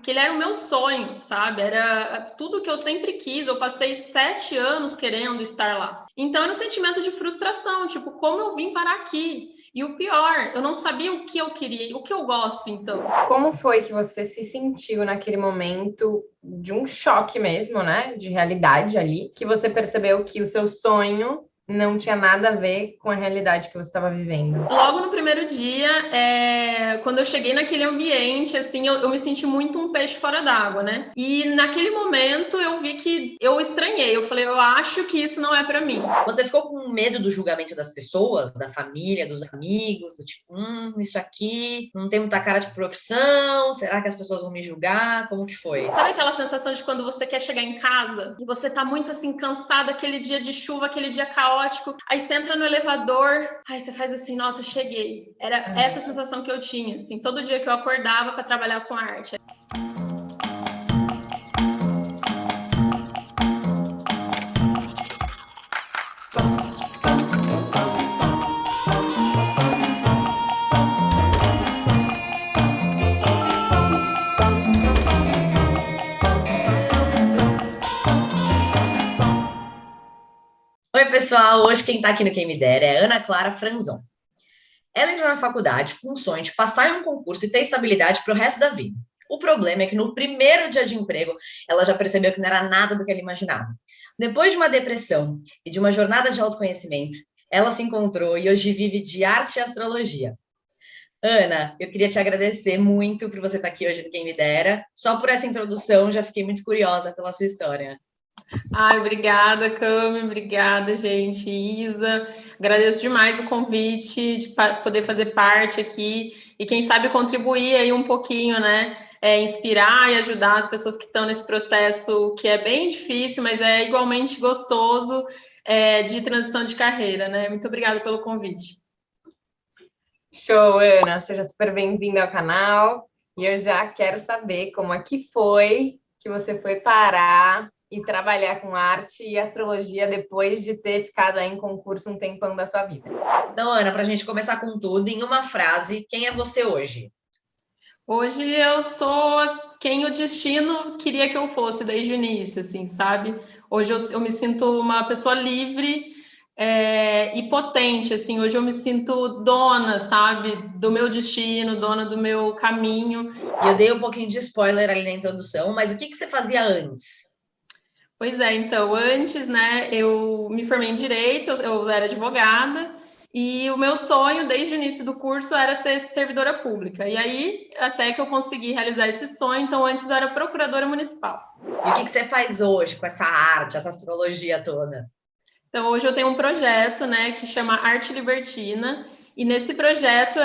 aquele era o meu sonho, sabe? Era tudo que eu sempre quis. Eu passei 7 anos querendo estar lá. Então era um sentimento de frustração, tipo, como eu vim parar aqui? E o pior, eu não sabia o que eu queria, o que eu gosto, então. Como foi que você se sentiu naquele momento de um choque mesmo, né? De realidade ali, que você percebeu que o seu sonho não tinha nada a ver com a realidade que você estava vivendo? Logo no primeiro dia, quando eu cheguei naquele ambiente, assim, eu me senti muito um peixe fora d'água, né? E naquele momento eu vi que eu estranhei. Eu falei, eu acho que isso não é para mim. Você ficou com medo do julgamento das pessoas, da família, dos amigos, do tipo, isso aqui não tem muita cara de profissão, será que as pessoas vão me julgar? Como que foi? Sabe aquela sensação de quando você quer chegar em casa e você tá muito assim cansada, aquele dia de chuva, aquele dia caótico, aí você entra no elevador, aí você faz assim, nossa, cheguei. Era essa sensação que eu tinha, assim, todo dia que eu acordava para trabalhar com arte. Oi, pessoal! Hoje quem tá aqui no Quem Me Dera é Ana Clara Franzon. Ela entrou na faculdade com o sonho de passar em um concurso e ter estabilidade para o resto da vida. O problema é que no primeiro dia de emprego, ela já percebeu que não era nada do que ela imaginava. Depois de uma depressão e de uma jornada de autoconhecimento, ela se encontrou e hoje vive de arte e astrologia. Ana, eu queria te agradecer muito por você estar aqui hoje no Quem Me Dera. Só por essa introdução, já fiquei muito curiosa pela sua história. Ai, obrigada, Cami, obrigada, gente, Isa. Agradeço demais o convite de poder fazer parte aqui e quem sabe contribuir aí um pouquinho, né? Inspirar e ajudar as pessoas que estão nesse processo que é bem difícil, mas é igualmente gostoso, de transição de carreira, né? Muito obrigada pelo convite. Show, Ana, seja super bem-vinda ao canal. E eu já quero saber como é que foi que você foi parar e trabalhar com arte e astrologia depois de ter ficado aí em concurso um tempão da sua vida. Então, Ana, para a gente começar com tudo, em uma frase, quem é você hoje? Hoje eu sou quem o destino queria que eu fosse desde o início, assim, sabe? Hoje eu me sinto uma pessoa livre, e potente, assim. Hoje eu me sinto dona, sabe? Do meu destino, dona do meu caminho. E eu dei um pouquinho de spoiler ali na introdução, mas o que você fazia antes? Pois é, então, antes, né, eu me formei em Direito, eu era advogada, e o meu sonho, desde o início do curso, era ser servidora pública. E aí, até que eu consegui realizar esse sonho, então antes eu era procuradora municipal. E o que você faz hoje com essa arte, essa astrologia toda? Então, hoje eu tenho um projeto, né, que chama Arte Libertina, e nesse projeto,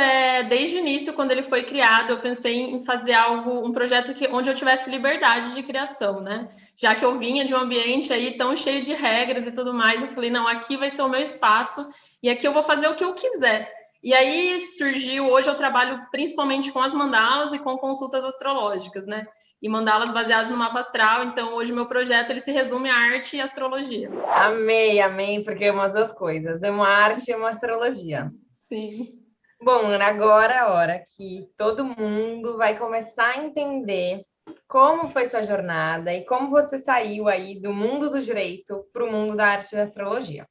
desde o início, quando ele foi criado, eu pensei em fazer um projeto onde eu tivesse liberdade de criação, né? Já que eu vinha de um ambiente aí tão cheio de regras e tudo mais, eu falei, não, aqui vai ser o meu espaço, e aqui eu vou fazer o que eu quiser. E aí surgiu, hoje eu trabalho principalmente com as mandalas e com consultas astrológicas, né? E mandalas baseadas no mapa astral. Então, hoje meu projeto ele se resume à arte e astrologia. Amei, porque é umas duas coisas. É uma arte e uma astrologia. Sim. Bom, agora é a hora que todo mundo vai começar a entender como foi sua jornada e como você saiu aí do mundo do direito para o mundo da arte e da astrologia.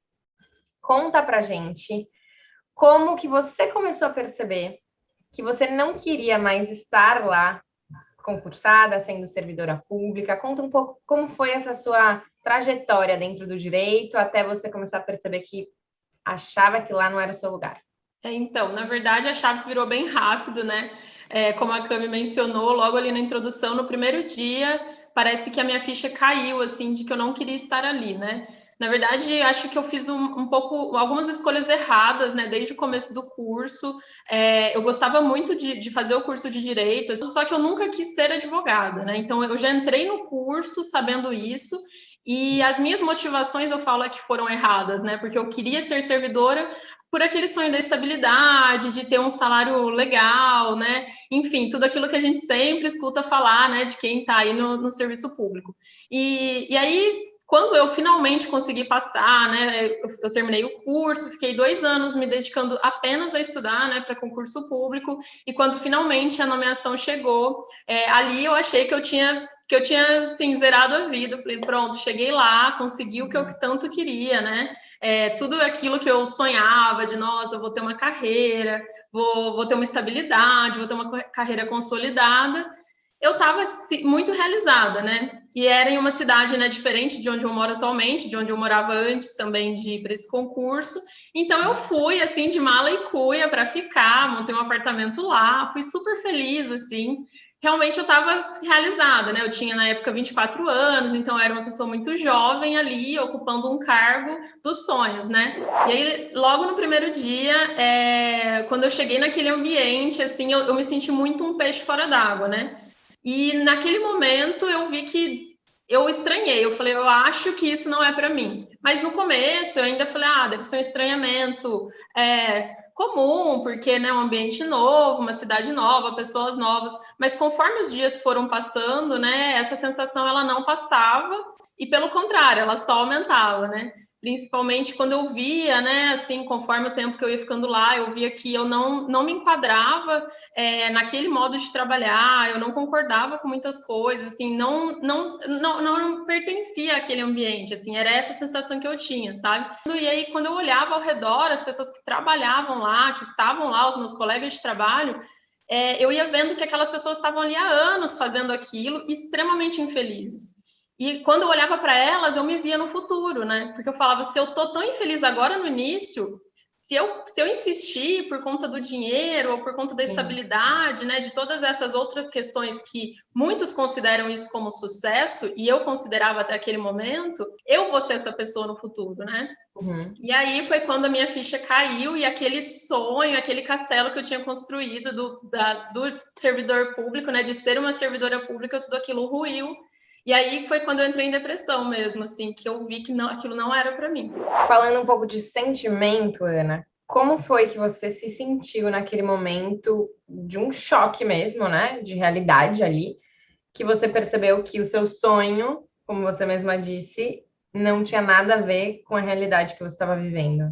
Conta pra gente como que você começou a perceber que você não queria mais estar lá concursada, sendo servidora pública. Conta um pouco como foi essa sua trajetória dentro do direito até você começar a perceber que achava que lá não era o seu lugar. Então, na verdade, a chave virou bem rápido, né? Como a Cami mencionou, logo ali na introdução, no primeiro dia, parece que a minha ficha caiu, assim, de que eu não queria estar ali, né? Na verdade, acho que eu fiz algumas escolhas erradas, né? Desde o começo do curso. Eu gostava muito de fazer o curso de Direito, só que eu nunca quis ser advogada, né? Então, eu já entrei no curso sabendo isso, e as minhas motivações, eu falo, que foram erradas, né? Porque eu queria ser servidora por aquele sonho da estabilidade, de ter um salário legal, né? Enfim, tudo aquilo que a gente sempre escuta falar, né? De quem está aí no serviço público. E aí, Quando eu finalmente consegui passar, né, eu terminei o curso, fiquei 2 anos me dedicando apenas a estudar, né, para concurso público, e quando finalmente a nomeação chegou, ali eu achei que eu tinha assim, zerado a vida. Eu falei, pronto, cheguei lá, consegui o que eu tanto queria, né? Tudo aquilo que eu sonhava de, nossa, eu vou ter uma carreira, vou ter uma estabilidade, vou ter uma carreira consolidada. Eu estava muito realizada, né? E era em uma cidade, né, diferente de onde eu moro atualmente, de onde eu morava antes também de ir para esse concurso. Então eu fui assim de mala e cuia para ficar, montei um apartamento lá, fui super feliz assim. Realmente eu estava realizada, né? Eu tinha na época 24 anos, então eu era uma pessoa muito jovem ali, ocupando um cargo dos sonhos, né? E aí, logo no primeiro dia, quando eu cheguei naquele ambiente, assim, eu me senti muito um peixe fora d'água, né? E naquele momento eu vi que eu estranhei, eu falei, eu acho que isso não é para mim. Mas no começo eu ainda falei, deve ser um estranhamento comum, porque né, um ambiente novo, uma cidade nova, pessoas novas. Mas conforme os dias foram passando, né, essa sensação ela não passava e pelo contrário, ela só aumentava, né? Principalmente quando eu via, né, assim, conforme o tempo que eu ia ficando lá, eu via que eu não me enquadrava naquele modo de trabalhar, eu não concordava com muitas coisas, assim, não pertencia àquele ambiente, assim, era essa sensação que eu tinha, sabe? E aí, quando eu olhava ao redor, as pessoas que trabalhavam lá, que estavam lá, os meus colegas de trabalho, eu ia vendo que aquelas pessoas estavam ali há anos fazendo aquilo, extremamente infelizes. E quando eu olhava para elas, eu me via no futuro, né? Porque eu falava, se eu tô tão infeliz agora no início, se eu insistir por conta do dinheiro ou por conta da estabilidade, né, de todas essas outras questões que muitos consideram isso como sucesso, e eu considerava até aquele momento, eu vou ser essa pessoa no futuro, né? Uhum. E aí foi quando a minha ficha caiu e aquele sonho, aquele castelo que eu tinha construído do servidor público, né, de ser uma servidora pública, tudo aquilo ruiu. E aí foi quando eu entrei em depressão mesmo, assim, que eu vi que aquilo não era para mim. Falando um pouco de sentimento, Ana, como foi que você se sentiu naquele momento de um choque mesmo, né? De realidade ali, que você percebeu que o seu sonho, como você mesma disse, não tinha nada a ver com a realidade que você estava vivendo?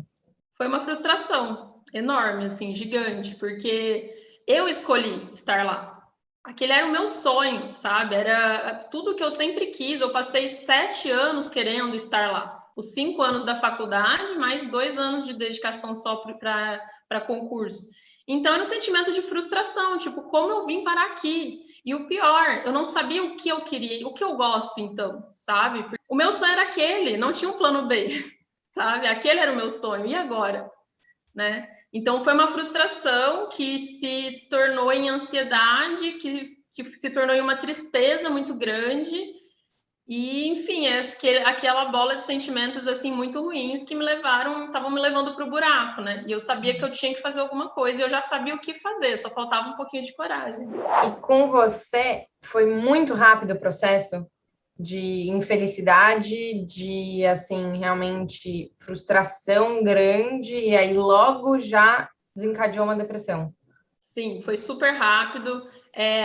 Foi uma frustração enorme, assim, gigante, porque eu escolhi estar lá. Aquele era o meu sonho, sabe? Era tudo que eu sempre quis. Eu passei 7 anos querendo estar lá. Os 5 anos da faculdade, mais 2 anos de dedicação só para concurso. Então, era um sentimento de frustração, tipo, como eu vim parar aqui? E o pior, eu não sabia o que eu queria, o que eu gosto, então, sabe? O meu sonho era aquele, não tinha um plano B, sabe? Aquele era o meu sonho, e agora? Né? Então, foi uma frustração que se tornou em ansiedade, que se tornou em uma tristeza muito grande. E, enfim, aquela bola de sentimentos, assim, muito ruins que estavam me levando para o buraco, né? E eu sabia que eu tinha que fazer alguma coisa e eu já sabia o que fazer, só faltava um pouquinho de coragem. E com você, foi muito rápido o processo de infelicidade, de, assim, realmente frustração grande, e aí logo já desencadeou uma depressão. Sim, foi super rápido,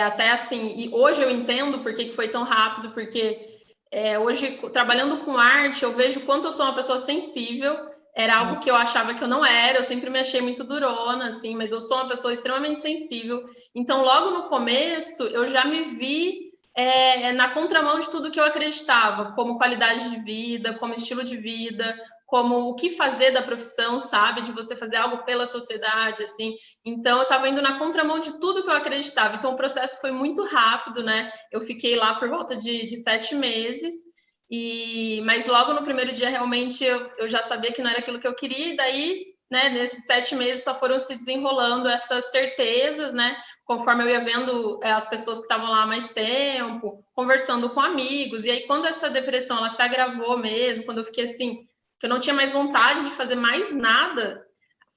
até assim, e hoje eu entendo por que foi tão rápido, porque hoje, trabalhando com arte, eu vejo quanto eu sou uma pessoa sensível, era algo que eu achava que eu não era, eu sempre me achei muito durona, assim, mas eu sou uma pessoa extremamente sensível, então logo no começo eu já me vi na contramão de tudo que eu acreditava, como qualidade de vida, como estilo de vida, como o que fazer da profissão, sabe? De você fazer algo pela sociedade, assim. Então, eu estava indo na contramão de tudo que eu acreditava. Então, o processo foi muito rápido, né? Eu fiquei lá por volta de 7 meses. Mas logo no primeiro dia, realmente, eu já sabia que não era aquilo que eu queria. E daí, né, nesses 7 meses, só foram se desenrolando essas certezas, né? Conforme eu ia vendo as pessoas que estavam lá há mais tempo, conversando com amigos. E aí, quando essa depressão ela se agravou mesmo, quando eu fiquei assim, que eu não tinha mais vontade de fazer mais nada,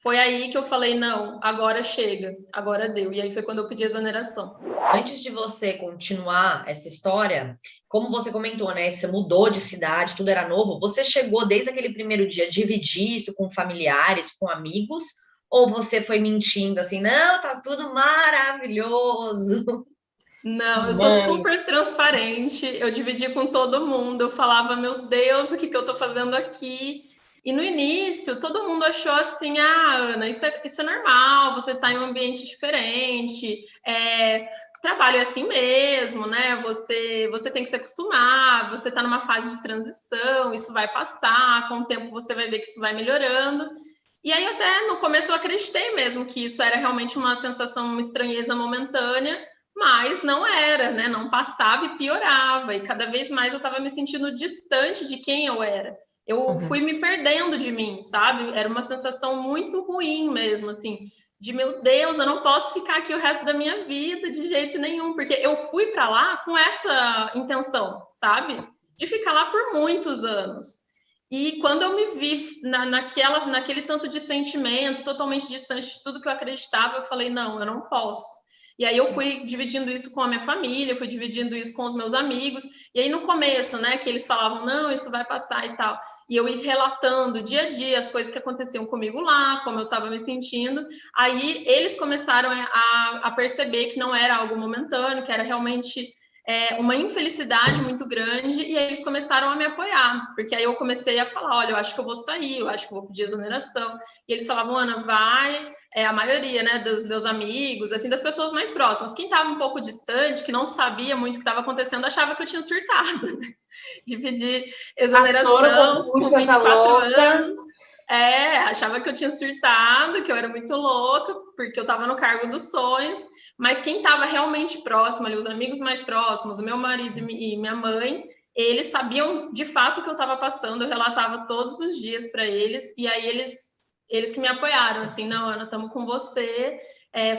foi aí que eu falei, não, agora chega, agora deu. E aí foi quando eu pedi exoneração. Antes de você continuar essa história, como você comentou, né, que você mudou de cidade, tudo era novo, você chegou desde aquele primeiro dia a dividir isso com familiares, com amigos, ou você foi mentindo assim, não, tá tudo maravilhoso? Não, eu sou super transparente, eu dividi com todo mundo, eu falava, meu Deus, o que que eu tô fazendo aqui? E no início, todo mundo achou assim, Ana, isso é normal, você tá em um ambiente diferente, trabalho é assim mesmo, né? Você tem que se acostumar, você tá numa fase de transição, isso vai passar, com o tempo você vai ver que isso vai melhorando. E aí, até no começo, eu acreditei mesmo que isso era realmente uma sensação, uma estranheza momentânea, mas não era, né? Não passava e piorava. E cada vez mais eu estava me sentindo distante de quem eu era. Eu fui me perdendo de mim, sabe? Era uma sensação muito ruim mesmo, assim, de meu Deus, eu não posso ficar aqui o resto da minha vida de jeito nenhum, porque eu fui para lá com essa intenção, sabe? De ficar lá por muitos anos. E quando eu me vi naquele tanto de sentimento, totalmente distante de tudo que eu acreditava, eu falei, não, eu não posso. E aí eu fui dividindo isso com a minha família, fui dividindo isso com os meus amigos. E aí no começo, né, que eles falavam, não, isso vai passar e tal. E eu ia relatando dia a dia as coisas que aconteciam comigo lá, como eu estava me sentindo. Aí eles começaram a perceber que não era algo momentâneo, que era realmente uma infelicidade muito grande, e aí eles começaram a me apoiar, porque aí eu comecei a falar, olha, eu acho que eu vou sair, eu acho que eu vou pedir exoneração, e eles falavam, Ana, vai, a maioria, né, dos meus amigos, assim, das pessoas mais próximas, quem estava um pouco distante, que não sabia muito o que estava acontecendo, achava que eu tinha surtado, né? De pedir exoneração com 24 anos, achava que eu tinha surtado, que eu era muito louca, porque eu estava no cargo dos sonhos. Mas quem estava realmente próximo ali, os amigos mais próximos, o meu marido e minha mãe, eles sabiam de fato o que eu estava passando, eu relatava todos os dias para eles, e aí eles que me apoiaram, assim, não, Ana, estamos com você,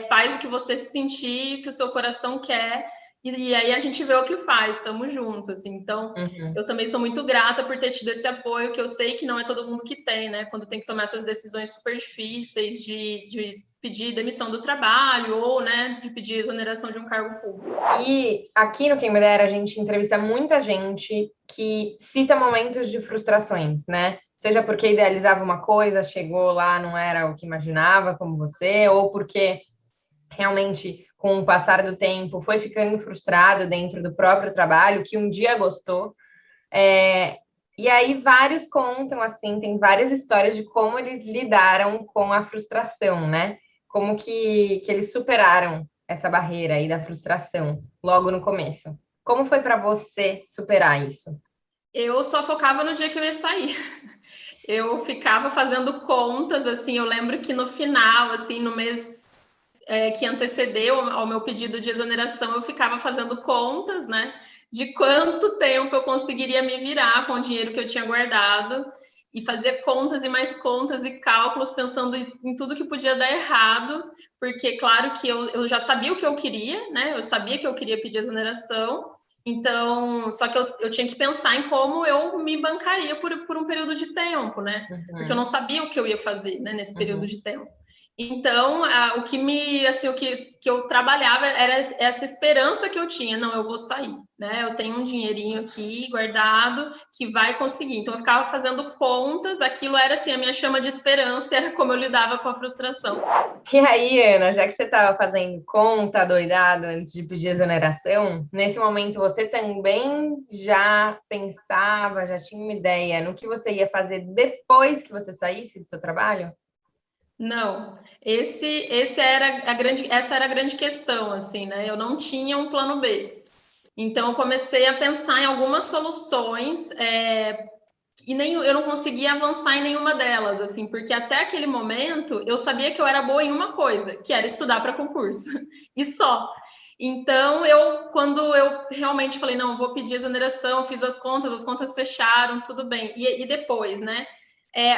faz o que você se sentir, o que o seu coração quer, e aí a gente vê o que faz, estamos juntos, assim. Então, eu também sou muito grata por ter tido esse apoio, que eu sei que não é todo mundo que tem, né, quando tem que tomar essas decisões super difíceis de pedir demissão do trabalho ou, né, de pedir exoneração de um cargo público. E aqui no Quem Me Dera, a gente entrevista muita gente que cita momentos de frustrações, né? Seja porque idealizava uma coisa, chegou lá, não era o que imaginava, como você, ou porque realmente, com o passar do tempo, foi ficando frustrado dentro do próprio trabalho, que um dia gostou. E aí vários contam, assim, tem várias histórias de como eles lidaram com a frustração, né? Como que eles superaram essa barreira aí da frustração logo no começo. Como foi para você superar isso? Eu só focava no dia que eu ia sair. Eu ficava fazendo contas, assim, eu lembro que no final, assim, no mês que antecedeu ao meu pedido de exoneração, eu ficava fazendo contas, né, de quanto tempo eu conseguiria me virar com o dinheiro que eu tinha guardado, e fazia contas e mais contas e cálculos, pensando em tudo que podia dar errado, porque, claro, que eu já sabia o que eu queria, né, eu sabia que eu queria pedir exoneração, então, só que eu tinha que pensar em como eu me bancaria por um período de tempo, né? Porque eu não sabia o que eu ia fazer, né, nesse período de tempo. Então, o que assim, o que eu trabalhava era essa esperança que eu tinha, não, eu vou sair, né? Eu tenho um dinheirinho aqui guardado que vai conseguir. Então, eu ficava fazendo contas, aquilo era assim a minha chama de esperança, era como eu lidava com a frustração. E aí, Ana, já que você estava fazendo conta doidado antes de pedir exoneração, nesse momento você também já pensava, já tinha uma ideia no que você ia fazer depois que você saísse do seu trabalho? Não, essa era a grande questão, assim, né? Eu não tinha um plano B. Então, eu comecei a pensar em algumas soluções, e eu não conseguia avançar em nenhuma delas, assim, porque até aquele momento eu sabia que eu era boa em uma coisa, que era estudar para concurso, e só. Então, quando eu realmente falei, não, vou pedir exoneração, fiz as contas fecharam, tudo bem. E depois, né?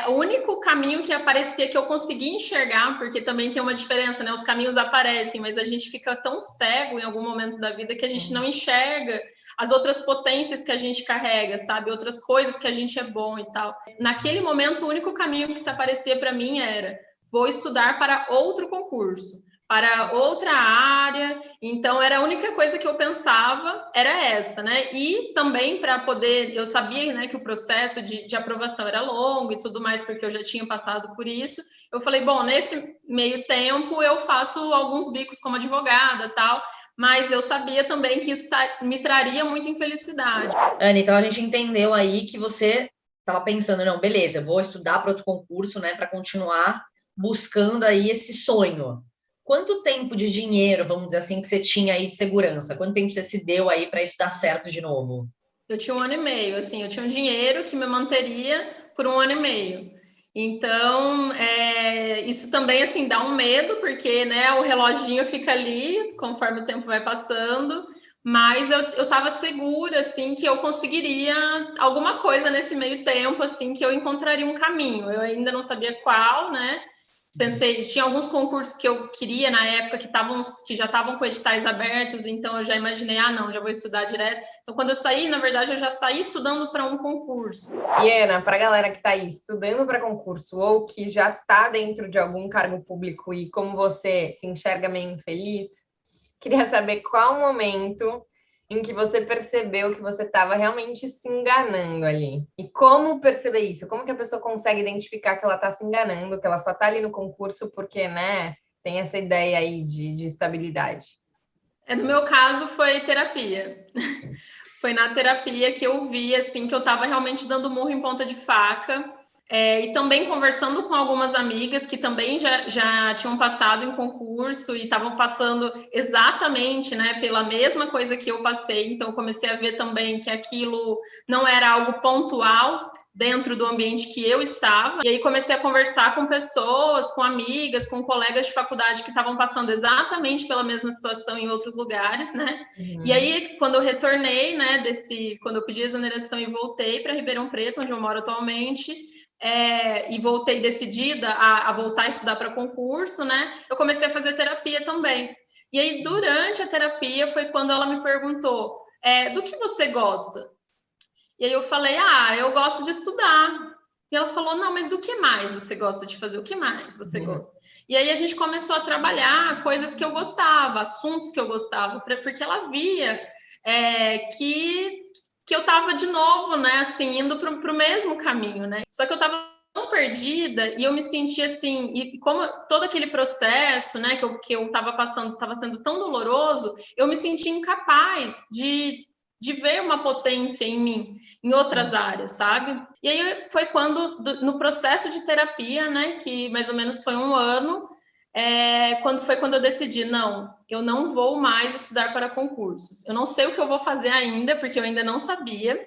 O único caminho que aparecia que eu consegui enxergar, porque também tem uma diferença, né? Os caminhos aparecem, mas a gente fica tão cego em algum momento da vida que a gente não enxerga as outras potências que a gente carrega, sabe? Outras coisas que a gente é bom e tal. Naquele momento, o único caminho que se aparecia para mim era: vou estudar para outro concurso, para outra área. Então, era a única coisa que eu pensava, era essa, né? E também para poder, eu sabia, né, que o processo de aprovação era longo e tudo mais, porque eu já tinha passado por isso. Eu falei, bom, nesse meio tempo eu faço alguns bicos como advogada, tal, mas eu sabia também que isso me traria muita infelicidade. Ana, então a gente entendeu aí que você estava pensando, não, beleza, eu vou estudar para outro concurso, né, para continuar buscando aí esse sonho. Quanto tempo de dinheiro, vamos dizer assim, que você tinha aí de segurança? Quanto tempo você se deu aí para isso dar certo de novo? Eu tinha 1 ano e meio, assim, eu tinha um dinheiro que me manteria por 1 ano e meio. Então, isso também, assim, dá um medo, porque, né, o reloginho fica ali, conforme o tempo vai passando, mas eu estava segura, assim, que eu conseguiria alguma coisa nesse meio tempo, assim, que eu encontraria um caminho. Eu ainda não sabia qual, né? Pensei, tinha alguns concursos que eu queria na época que já estavam com editais abertos, então eu já imaginei, não, já vou estudar direto. Então, quando eu saí, na verdade, eu já saí estudando para um concurso. E Ana, para a galera que está aí estudando para concurso ou que já está dentro de algum cargo público e como você se enxerga meio infeliz, queria saber qual o momento em que você percebeu que você estava realmente se enganando ali. E como perceber isso? Como que a pessoa consegue identificar que ela está se enganando, que ela só está ali no concurso porque, né, tem essa ideia aí de estabilidade? No meu caso, foi terapia. Foi na terapia que eu vi, assim, que eu estava realmente dando murro em ponta de faca. E também conversando com algumas amigas que também já tinham passado em concurso e estavam passando exatamente, né, pela mesma coisa que eu passei. Então, eu comecei a ver também que aquilo não era algo pontual dentro do ambiente que eu estava. E aí comecei a conversar com pessoas, com amigas, com colegas de faculdade que estavam passando exatamente pela mesma situação em outros lugares, né? Uhum. E aí, quando eu retornei, né, quando eu pedi exoneração e voltei para Ribeirão Preto, onde eu moro atualmente, e voltei decidida a voltar a estudar para concurso, né? Eu comecei a fazer terapia também. E aí, durante a terapia, foi quando ela me perguntou, do que você gosta? E aí eu falei, eu gosto de estudar. E ela falou, não, mas do que mais você gosta de fazer? O que mais você gosta? E aí a gente começou a trabalhar coisas que eu gostava, assuntos que eu gostava, porque ela via que eu estava de novo, né, assim, indo para o mesmo caminho, né? Só que eu estava tão perdida e eu me sentia assim, e como todo aquele processo, né, que eu estava passando estava sendo tão doloroso, eu me sentia incapaz de ver uma potência em mim, em outras áreas, sabe? E aí foi quando, no processo de terapia, né, que mais ou menos foi 1 ano, quando eu decidi, não, eu não vou mais estudar para concursos. Eu não sei o que eu vou fazer ainda, porque eu ainda não sabia,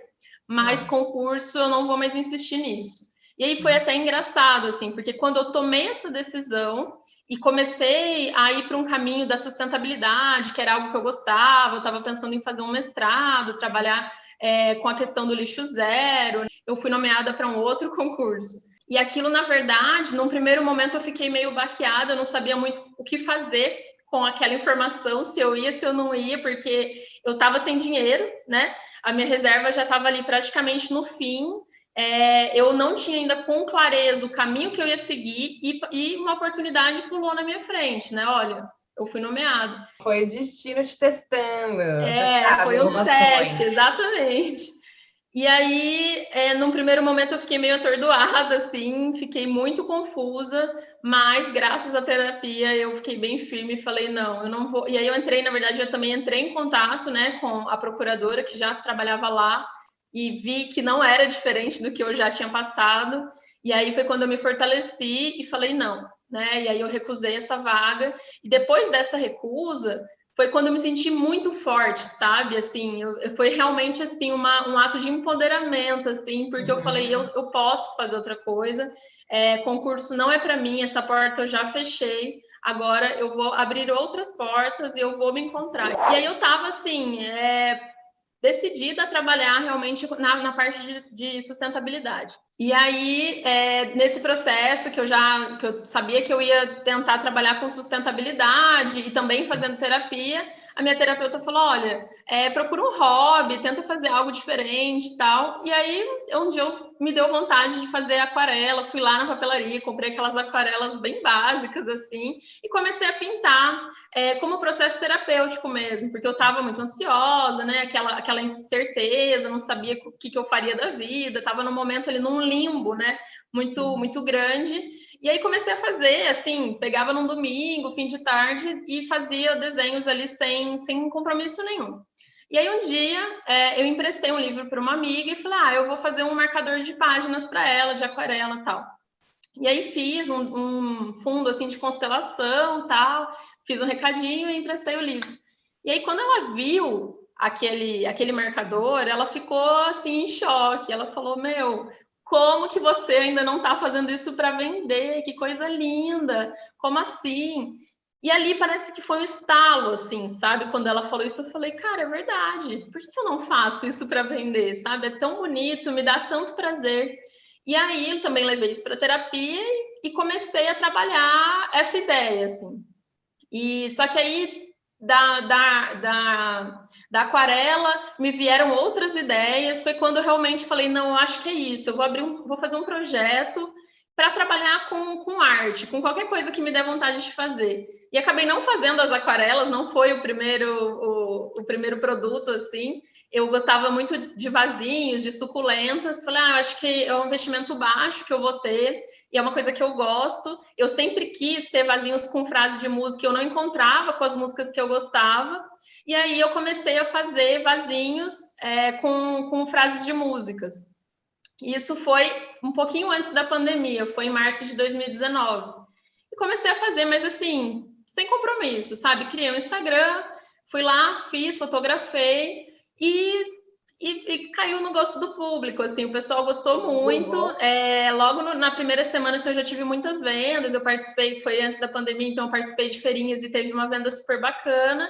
mas concurso eu não vou mais insistir nisso. E aí foi até engraçado, assim, porque quando eu tomei essa decisão e comecei a ir para um caminho da sustentabilidade, que era algo que eu gostava, eu estava pensando em fazer um mestrado, trabalhar com a questão do lixo zero, eu fui nomeada para um outro concurso. E aquilo, na verdade, num primeiro momento eu fiquei meio baqueada, eu não sabia muito o que fazer com aquela informação, se eu ia, se eu não ia, porque eu estava sem dinheiro, né? A minha reserva já estava ali praticamente no fim, eu não tinha ainda com clareza o caminho que eu ia seguir e uma oportunidade pulou na minha frente, né? Olha, eu fui nomeado. Foi o destino te testando. Foi um teste, exatamente. E aí, num primeiro momento eu fiquei meio atordoada, assim, fiquei muito confusa, mas graças à terapia eu fiquei bem firme e falei, não, eu não vou. E aí eu entrei, na verdade, eu também entrei em contato, né, com a procuradora que já trabalhava lá e vi que não era diferente do que eu já tinha passado. E aí foi quando eu me fortaleci e falei, não, né, e aí eu recusei essa vaga. E depois dessa recusa, foi quando eu me senti muito forte, sabe? Assim, foi realmente assim um ato de empoderamento, assim, porque eu falei, eu posso fazer outra coisa. Concurso não é para mim, essa porta eu já fechei. Agora eu vou abrir outras portas e eu vou me encontrar. E aí eu estava assim, decidida a trabalhar realmente na parte de sustentabilidade. E aí, nesse processo que eu sabia que eu ia tentar trabalhar com sustentabilidade e também fazendo terapia, a minha terapeuta falou, olha, procura um hobby, tenta fazer algo diferente e tal. E aí, um dia me deu vontade de fazer aquarela, fui lá na papelaria, comprei aquelas aquarelas bem básicas, assim, e comecei a pintar como processo terapêutico mesmo, porque eu estava muito ansiosa, né, aquela incerteza, não sabia o que eu faria da vida, estava num momento ali, num limbo, né, muito grande, E aí comecei a fazer, assim, pegava num domingo, fim de tarde, e fazia desenhos ali sem compromisso nenhum. E aí um dia eu emprestei um livro para uma amiga e falei, eu vou fazer um marcador de páginas para ela, de aquarela e tal. E aí fiz um fundo assim de constelação, tal, fiz um recadinho e emprestei o livro. E aí quando ela viu aquele marcador, ela ficou assim em choque. Ela falou: "Meu, como que você ainda não está fazendo isso para vender? Que coisa linda! Como assim?" E ali parece que foi um estalo, assim, sabe? Quando ela falou isso, eu falei: "Cara, é verdade. Por que eu não faço isso para vender, sabe? É tão bonito, me dá tanto prazer." E aí eu também levei isso para terapia e comecei a trabalhar essa ideia, assim. E só que aí da aquarela me vieram outras ideias. Foi quando eu realmente falei, não, eu acho que é isso. Eu vou fazer um projeto para trabalhar com arte, com qualquer coisa que me der vontade de fazer. E acabei não fazendo as aquarelas, não foi o primeiro produto, assim. Eu gostava muito de vasinhos, de suculentas. Falei, eu acho que é um investimento baixo que eu vou ter, e é uma coisa que eu gosto. Eu sempre quis ter vasinhos com frases de música, eu não encontrava com as músicas que eu gostava. E aí eu comecei a fazer vasinhos com frases de músicas. Isso foi um pouquinho antes da pandemia, foi em março de 2019. E comecei a fazer, mas assim, sem compromisso, sabe? Criei um Instagram, fui lá, fiz, fotografei e caiu no gosto do público, assim, o pessoal gostou muito. Logo na primeira semana, assim, eu já tive muitas vendas, eu participei, foi antes da pandemia, então eu participei de feirinhas e teve uma venda super bacana.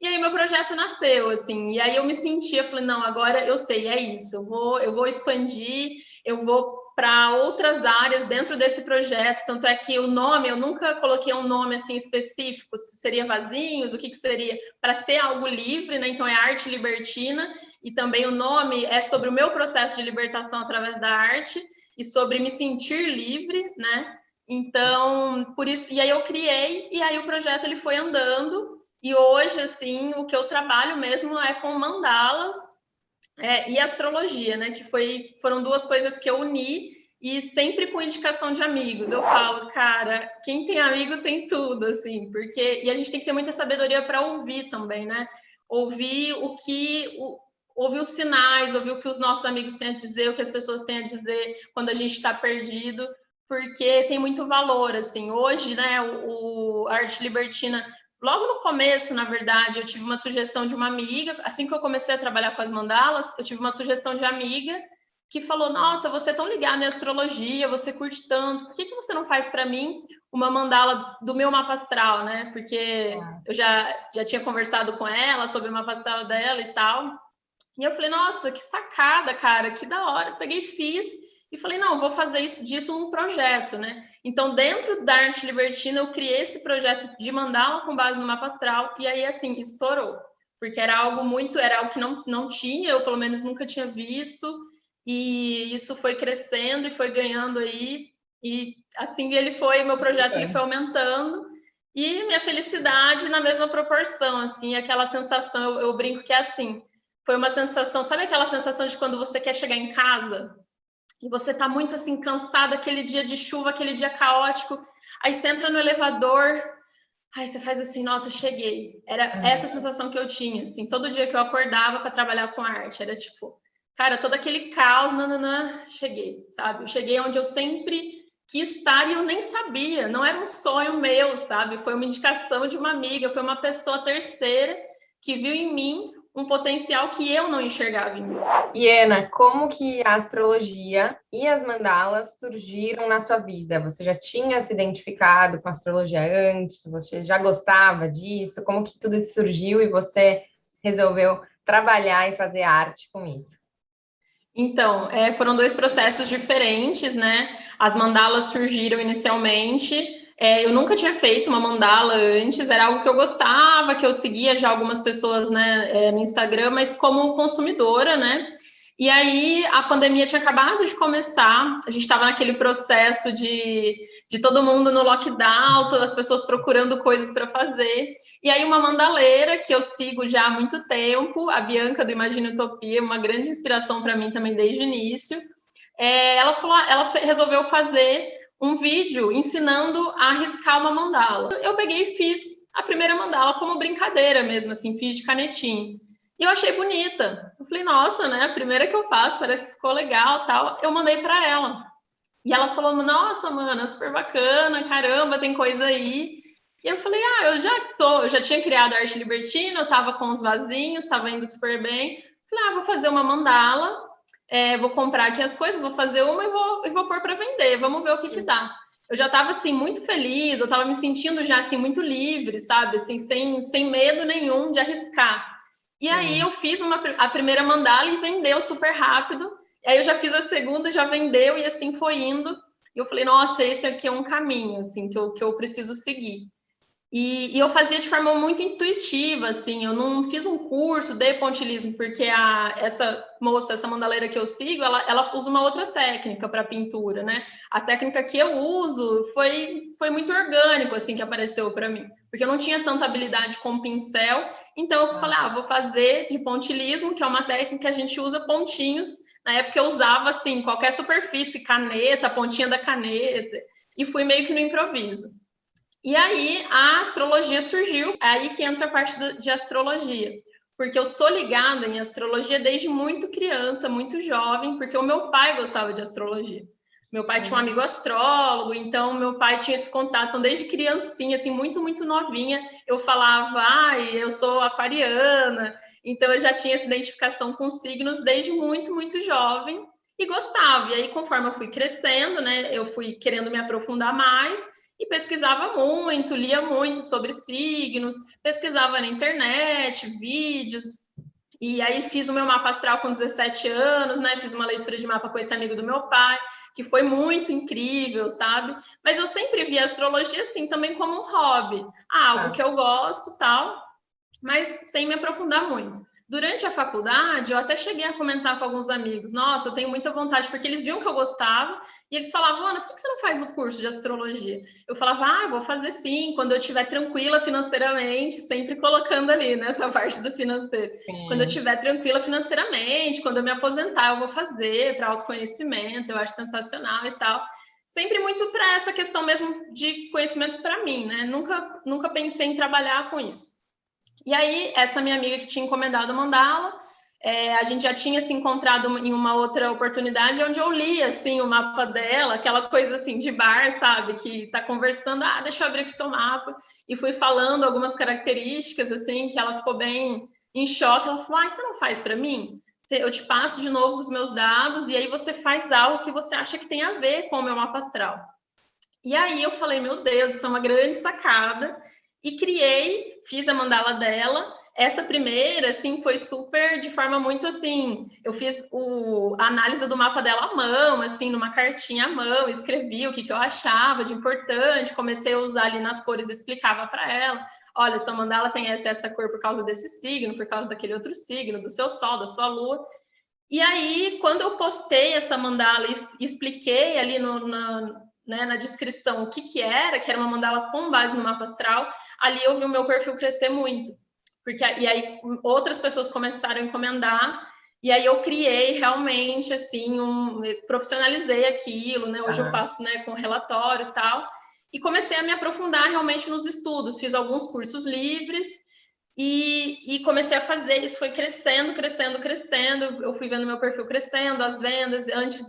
E aí meu projeto nasceu, assim, e aí eu me sentia, falei, não, agora eu sei, é isso, eu vou expandir, eu vou para outras áreas dentro desse projeto, tanto é que o nome, eu nunca coloquei um nome assim específico, se seria vasinhos, o que seria, para ser algo livre, né? Então é arte libertina, e também o nome é sobre o meu processo de libertação através da arte e sobre me sentir livre, né? Então, por isso, e aí eu criei, e aí o projeto ele foi andando, e hoje, assim, o que eu trabalho mesmo é com mandalas e astrologia, né? Que foram duas coisas que eu uni e sempre com indicação de amigos. Eu falo, cara, quem tem amigo tem tudo, assim, porque... E a gente tem que ter muita sabedoria para ouvir também, né? Ouvir ouvir os sinais, ouvir o que os nossos amigos têm a dizer, o que as pessoas têm a dizer quando a gente está perdido, porque tem muito valor, assim. Hoje, né, a arte libertina... Logo no começo, na verdade, eu tive uma sugestão de uma amiga, assim que eu comecei a trabalhar com as mandalas, eu tive uma sugestão de amiga que falou, nossa, você é tão ligada em astrologia, você curte tanto, por que você não faz para mim uma mandala do meu mapa astral, né? Porque eu já tinha conversado com ela sobre o mapa astral dela e tal. E eu falei, nossa, que sacada, cara, que da hora. Peguei e fiz, e falei, não, vou fazer disso um projeto, né? Então, dentro da arte libertina, eu criei esse projeto de mandala com base no mapa astral, e aí, assim, estourou. Porque era algo que não tinha, eu pelo menos nunca tinha visto, e isso foi crescendo e foi ganhando aí, e assim meu projeto ele foi aumentando, e minha felicidade na mesma proporção, assim, aquela sensação, eu brinco que é assim, foi uma sensação, sabe aquela sensação de quando você quer chegar em casa e você tá muito assim cansado, aquele dia de chuva, aquele dia caótico, aí você entra no elevador, aí você faz assim, nossa, cheguei. Era essa sensação que eu tinha, assim, todo dia que eu acordava para trabalhar com arte, era tipo, cara, todo aquele caos, cheguei, sabe? Eu cheguei onde eu sempre quis estar e eu nem sabia, não era um sonho meu, sabe? Foi uma indicação de uma amiga, foi uma pessoa terceira que viu em mim um potencial que eu não enxergava em mim. E Ana, como que a astrologia e as mandalas surgiram na sua vida? Você já tinha se identificado com a astrologia antes? Você já gostava disso? Como que tudo isso surgiu e você resolveu trabalhar e fazer arte com isso? Então, foram dois processos diferentes, né? As mandalas surgiram inicialmente. Eu nunca tinha feito uma mandala antes, era algo que eu gostava, que eu seguia já algumas pessoas, né, no Instagram, mas como consumidora, né? E aí a pandemia tinha acabado de começar, a gente estava naquele processo de todo mundo no lockdown, todas as pessoas procurando coisas para fazer. E aí uma mandaleira que eu sigo já há muito tempo, a Bianca do Imagina Utopia, uma grande inspiração para mim também desde o início, ela resolveu fazer um vídeo ensinando a riscar uma mandala. Eu peguei e fiz a primeira mandala como brincadeira mesmo, assim, fiz de canetinha. E eu achei bonita. Eu falei, nossa, né? A primeira que eu faço, parece que ficou legal, tal. Eu mandei para ela. E ela falou, nossa, mana, é super bacana, caramba, tem coisa aí. E eu falei, eu já tinha criado a Arte Libertina, eu tava com os vasinhos, tava indo super bem. Falei, vou fazer uma mandala, vou comprar aqui as coisas, vou fazer uma e vou pôr para vender, vamos ver o que dá. Eu já estava assim muito feliz, eu estava me sentindo já assim muito livre, sabe, assim sem medo nenhum de arriscar. E aí eu fiz a primeira mandala e vendeu super rápido. E aí eu já fiz a segunda, já vendeu e assim foi indo. E eu falei, nossa, esse aqui é um caminho assim que eu preciso seguir. E eu fazia de forma muito intuitiva, assim, eu não fiz um curso de pontilhismo, porque essa mandaleira que eu sigo, ela usa uma outra técnica para pintura, né? A técnica que eu uso foi muito orgânico, assim, que apareceu para mim, porque eu não tinha tanta habilidade com pincel, então eu falei, vou fazer de pontilhismo, que é uma técnica que a gente usa pontinhos. Na época eu usava, assim, qualquer superfície, caneta, pontinha da caneta, e fui meio que no improviso. E aí a astrologia surgiu, é aí que entra a parte de astrologia, porque eu sou ligada em astrologia desde muito criança, muito jovem, porque o meu pai gostava de astrologia. Meu pai tinha um amigo astrólogo, então meu pai tinha esse contato. Então, desde criancinha, assim, muito, muito novinha, eu falava, eu sou aquariana. Então, eu já tinha essa identificação com signos desde muito, muito jovem e gostava. E aí, conforme eu fui crescendo, né, eu fui querendo me aprofundar mais, e pesquisava muito, lia muito sobre signos, pesquisava na internet, vídeos, e aí fiz o meu mapa astral com 17 anos, né? Fiz uma leitura de mapa com esse amigo do meu pai, que foi muito incrível, sabe? Mas eu sempre vi a astrologia, assim, também como um hobby. Algo que eu gosto, tal, mas sem me aprofundar muito. Durante a faculdade, eu até cheguei a comentar com alguns amigos, nossa, eu tenho muita vontade, porque eles viam que eu gostava, e eles falavam, Ana, por que você não faz o curso de astrologia? Eu falava, eu vou fazer sim, quando eu estiver tranquila financeiramente, sempre colocando ali, nessa parte do financeiro. Sim. Quando eu estiver tranquila financeiramente, quando eu me aposentar, eu vou fazer para autoconhecimento, eu acho sensacional e tal. Sempre muito para essa questão mesmo de conhecimento para mim, né? Nunca pensei em trabalhar com isso. E aí, essa minha amiga que tinha encomendado a mandala, a gente já tinha se encontrado em uma outra oportunidade, onde eu li, assim, o mapa dela, aquela coisa, assim, de bar, sabe? Que tá conversando, deixa eu abrir aqui seu mapa. E fui falando algumas características, assim, que ela ficou bem em choque. Ela falou, você não faz para mim? Eu te passo de novo os meus dados e aí você faz algo que você acha que tem a ver com o meu mapa astral. E aí eu falei, meu Deus, isso é uma grande sacada. E fiz a mandala dela. Essa primeira, assim, foi super, de forma muito, assim, eu fiz a análise do mapa dela à mão, assim, numa cartinha à mão, escrevi o que eu achava de importante, comecei a usar ali nas cores, explicava para ela, olha, sua mandala tem essa cor por causa desse signo, por causa daquele outro signo, do seu sol, da sua lua. E aí, quando eu postei essa mandala e expliquei ali na descrição o que era, que era uma mandala com base no mapa astral, ali eu vi o meu perfil crescer muito. E aí outras pessoas começaram a encomendar, e aí eu criei realmente, assim, profissionalizei aquilo, né? Hoje eu faço, né, com relatório e tal, e comecei a me aprofundar realmente nos estudos, fiz alguns cursos livres, e comecei a fazer, isso foi crescendo, eu fui vendo meu perfil crescendo, as vendas, antes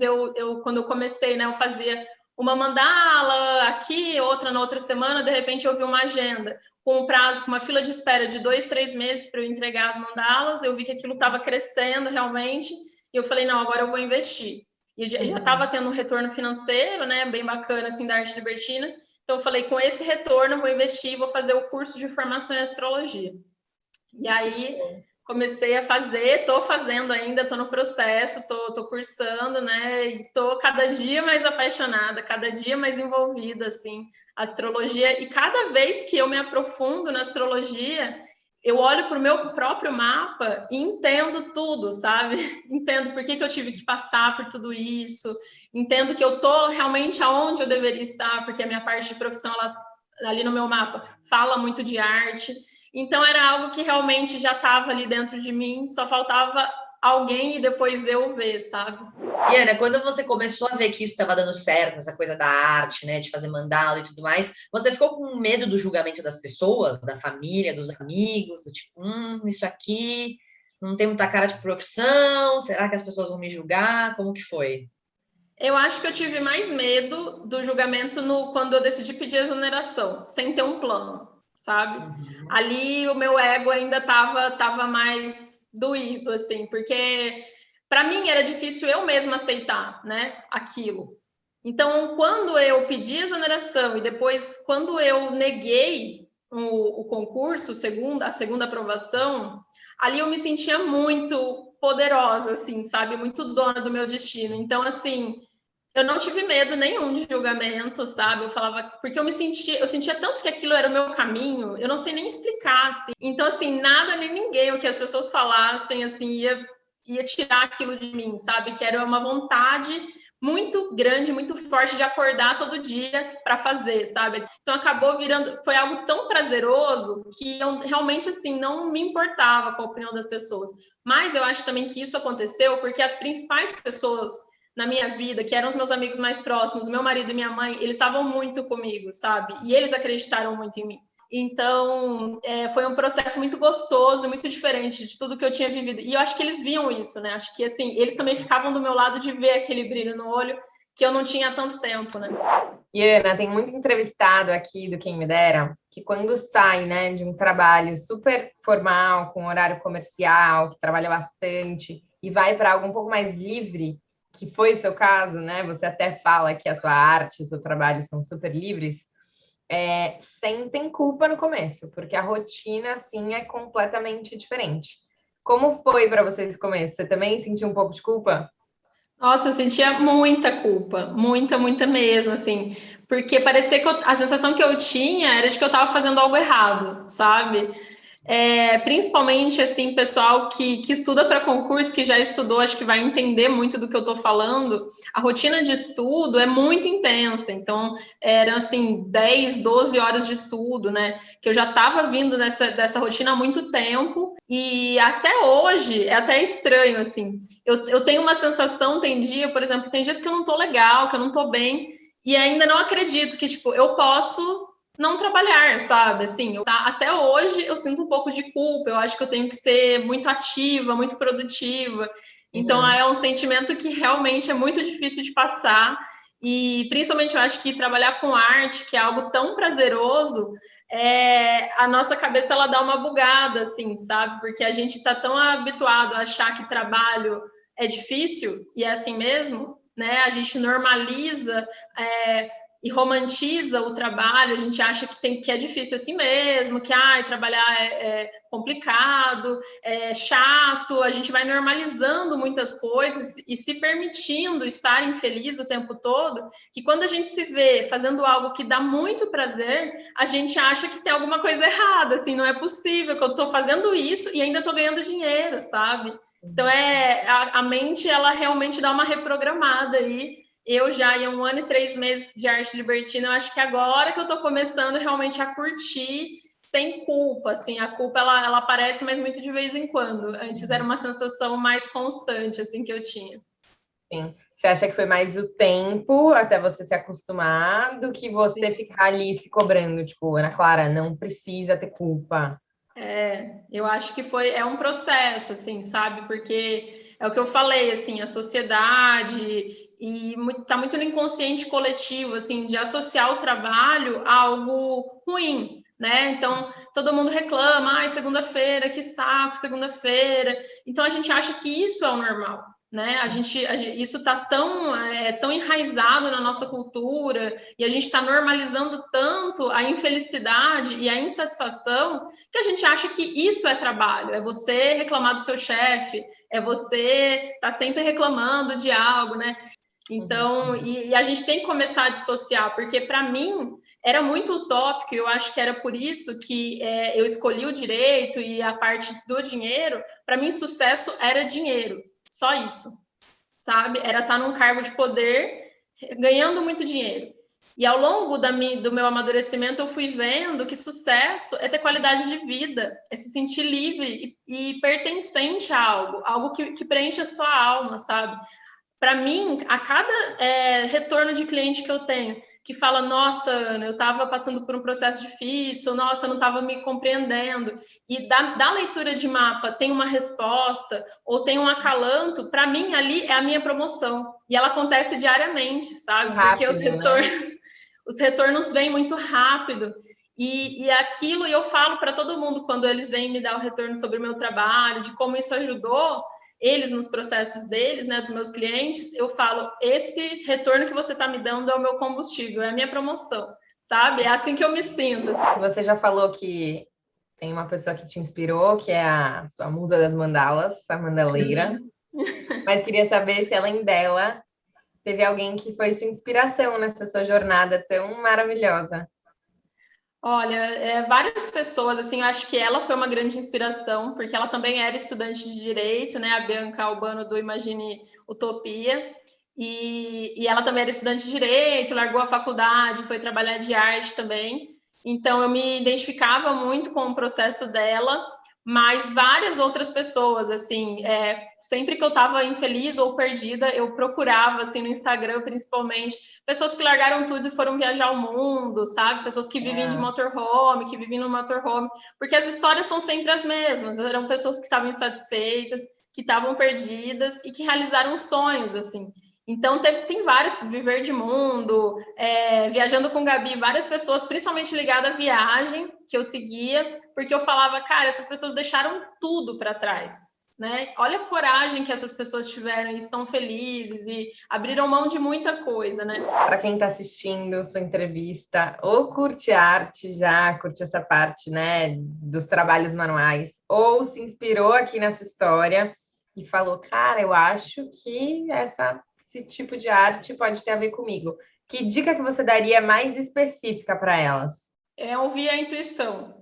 quando eu comecei, né, eu fazia uma mandala aqui, outra na outra semana, de repente eu vi uma agenda com um prazo, com uma fila de espera de 2, 3 meses para eu entregar as mandalas, eu vi que aquilo estava crescendo realmente, e eu falei, não, agora eu vou investir. E já estava tendo um retorno financeiro, né, bem bacana, assim, da Arte Libertina, então eu falei, com esse retorno eu vou investir, vou fazer o curso de formação em astrologia. E aí comecei a fazer, estou fazendo ainda, estou no processo, estou cursando, né? E estou cada dia mais apaixonada, cada dia mais envolvida, assim, astrologia. E cada vez que eu me aprofundo na astrologia, eu olho para o meu próprio mapa e entendo tudo, sabe? Entendo por que eu tive que passar por tudo isso, entendo que eu estou realmente aonde eu deveria estar, porque a minha parte de profissão, ali no meu mapa, fala muito de arte. Então, era algo que realmente já estava ali dentro de mim, só faltava alguém e depois eu ver, sabe? E Ana, quando você começou a ver que isso estava dando certo, essa coisa da arte, né, de fazer mandala e tudo mais, você ficou com medo do julgamento das pessoas, da família, dos amigos, do tipo, isso aqui não tem muita cara de profissão, será que as pessoas vão me julgar? Como que foi? Eu acho que eu tive mais medo do julgamento quando eu decidi pedir exoneração, sem ter um plano, sabe? Uhum. Ali o meu ego ainda tava mais doído, assim, porque para mim era difícil eu mesma aceitar, né, aquilo. Então, quando eu pedi exoneração e depois, quando eu neguei o concurso, a segunda aprovação, ali eu me sentia muito poderosa, assim, sabe? Muito dona do meu destino. Então, assim, eu não tive medo nenhum de julgamento, sabe? Eu falava, porque eu sentia tanto que aquilo era o meu caminho, eu não sei nem explicar, assim. Então, assim, nada nem ninguém, o que as pessoas falassem, assim, ia tirar aquilo de mim, sabe? Que era uma vontade muito grande, muito forte de acordar todo dia para fazer, sabe? Então acabou virando, foi algo tão prazeroso que eu realmente assim não me importava com a opinião das pessoas. Mas eu acho também que isso aconteceu porque as principais pessoas na minha vida, que eram os meus amigos mais próximos, meu marido e minha mãe, eles estavam muito comigo, sabe? E eles acreditaram muito em mim. Então, foi um processo muito gostoso, muito diferente de tudo que eu tinha vivido. E eu acho que eles viam isso, né? Acho que, assim, eles também ficavam do meu lado de ver aquele brilho no olho que eu não tinha há tanto tempo, né? E, Ana, tem muito entrevistado aqui do Quem Me Dera que quando sai, né, de um trabalho super formal, com horário comercial, que trabalha bastante, e vai para algo um pouco mais livre, que foi o seu caso, né? Você até fala que a sua arte, o seu trabalho são super livres, sentem culpa no começo, porque a rotina, assim, é completamente diferente. Como foi para você esse começo? Você também sentiu um pouco de culpa? Nossa, eu sentia muita culpa, muita, muita mesmo, assim, porque parecia que a sensação que eu tinha era de que eu estava fazendo algo errado, sabe? Principalmente assim, pessoal que estuda para concurso, que já estudou, acho que vai entender muito do que eu estou falando. A rotina de estudo é muito intensa, então eram assim 10, 12 horas de estudo, né? Que eu já estava vindo dessa rotina há muito tempo, e até hoje é até estranho, assim. Eu tenho uma sensação, tem dia, por exemplo, tem dias que eu não estou legal, que eu não estou bem, e ainda não acredito que, tipo, eu posso não trabalhar, sabe? Assim, até hoje eu sinto um pouco de culpa, eu acho que eu tenho que ser muito ativa, muito produtiva. Então, é um sentimento que realmente é muito difícil de passar. E, principalmente, eu acho que trabalhar com arte, que é algo tão prazeroso, a nossa cabeça, ela dá uma bugada, assim, sabe? Porque a gente está tão habituado a achar que trabalho é difícil, e é assim mesmo, né? A gente normaliza e romantiza o trabalho, a gente acha que é difícil assim mesmo, que trabalhar é complicado, é chato, a gente vai normalizando muitas coisas e se permitindo estar infeliz o tempo todo, que quando a gente se vê fazendo algo que dá muito prazer, a gente acha que tem alguma coisa errada, assim, não é possível que eu estou fazendo isso e ainda estou ganhando dinheiro, sabe? Então, a mente, ela realmente dá uma reprogramada aí. Eu já em 1 ano e 3 meses de arte libertina, eu acho que agora que eu estou começando realmente a curtir sem culpa, assim, a culpa ela aparece, mas muito de vez em quando. Antes era uma sensação mais constante, assim, que eu tinha. Sim. Você acha que foi mais o tempo até você se acostumar do que você ficar ali se cobrando, tipo, Ana Clara, não precisa ter culpa. Eu acho que é um processo, assim, sabe? Porque é o que eu falei, assim, a sociedade e tá muito no inconsciente coletivo, assim, de associar o trabalho a algo ruim, né? Então, todo mundo reclama, segunda-feira, que saco, segunda-feira. Então, a gente acha que isso é o normal, né? Isso está tão enraizado na nossa cultura e a gente está normalizando tanto a infelicidade e a insatisfação que a gente acha que isso é trabalho, é você reclamar do seu chefe, é você estar sempre reclamando de algo, né? Então, e a gente tem que começar a dissociar, porque para mim era muito utópico, eu acho que era por isso que eu escolhi o direito e a parte do dinheiro. Para mim, sucesso era dinheiro, só isso, sabe? Era estar num cargo de poder, ganhando muito dinheiro. E ao longo do meu amadurecimento, eu fui vendo que sucesso é ter qualidade de vida, é se sentir livre e pertencente a algo que preenche a sua alma, sabe? Para mim, a cada retorno de cliente que eu tenho, que fala, nossa, Ana, eu estava passando por um processo difícil, nossa, eu não estava me compreendendo, e da leitura de mapa tem uma resposta, ou tem um acalanto, para mim, ali é a minha promoção. E ela acontece diariamente, sabe? Rápido, Porque os retornos vêm muito rápido. E aquilo, e eu falo para todo mundo, quando eles vêm me dar o retorno sobre o meu trabalho, de como isso ajudou eles nos processos deles, né, dos meus clientes, eu falo, esse retorno que você está me dando é o meu combustível, é a minha promoção, sabe? É assim que eu me sinto. Assim. Você já falou que tem uma pessoa que te inspirou, que é a sua musa das mandalas, a mandaleira, mas queria saber se além dela, teve alguém que foi sua inspiração nessa sua jornada tão maravilhosa. Olha, várias pessoas, assim, eu acho que ela foi uma grande inspiração, porque ela também era estudante de Direito, né, a Bianca Albano do Imagine Utopia, e ela também era estudante de Direito, largou a faculdade, foi trabalhar de arte também, então eu me identificava muito com o processo dela, mas várias outras pessoas, assim, sempre que eu estava infeliz ou perdida, eu procurava, assim, no Instagram, principalmente, pessoas que largaram tudo e foram viajar o mundo, sabe? Pessoas que vivem de motorhome, que vivem no motorhome, porque as histórias são sempre as mesmas, eram pessoas que estavam insatisfeitas, que estavam perdidas e que realizaram sonhos, assim. Então, tem vários, Viver de Mundo, Viajando com Gabi, várias pessoas, principalmente ligadas à viagem, que eu seguia, porque eu falava, cara, essas pessoas deixaram tudo para trás, né? Olha a coragem que essas pessoas tiveram e estão felizes e abriram mão de muita coisa, né? Para quem está assistindo sua entrevista, ou curte arte já, curte essa parte, né, dos trabalhos manuais, ou se inspirou aqui nessa história e falou, cara, eu acho que esse tipo de arte pode ter a ver comigo. Que dica que você daria mais específica para elas? É ouvir a intuição.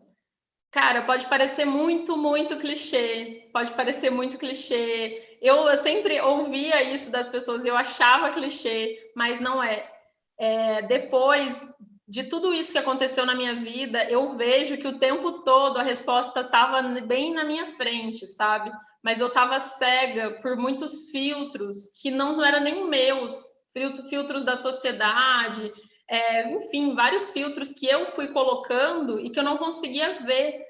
Cara, pode parecer muito, muito clichê. Pode parecer muito clichê. Eu sempre ouvia isso das pessoas, eu achava clichê, mas não é. Depois de tudo isso que aconteceu na minha vida, eu vejo que o tempo todo a resposta estava bem na minha frente, sabe? Mas eu estava cega por muitos filtros que não eram nem meus, filtros da sociedade, enfim, vários filtros que eu fui colocando e que eu não conseguia ver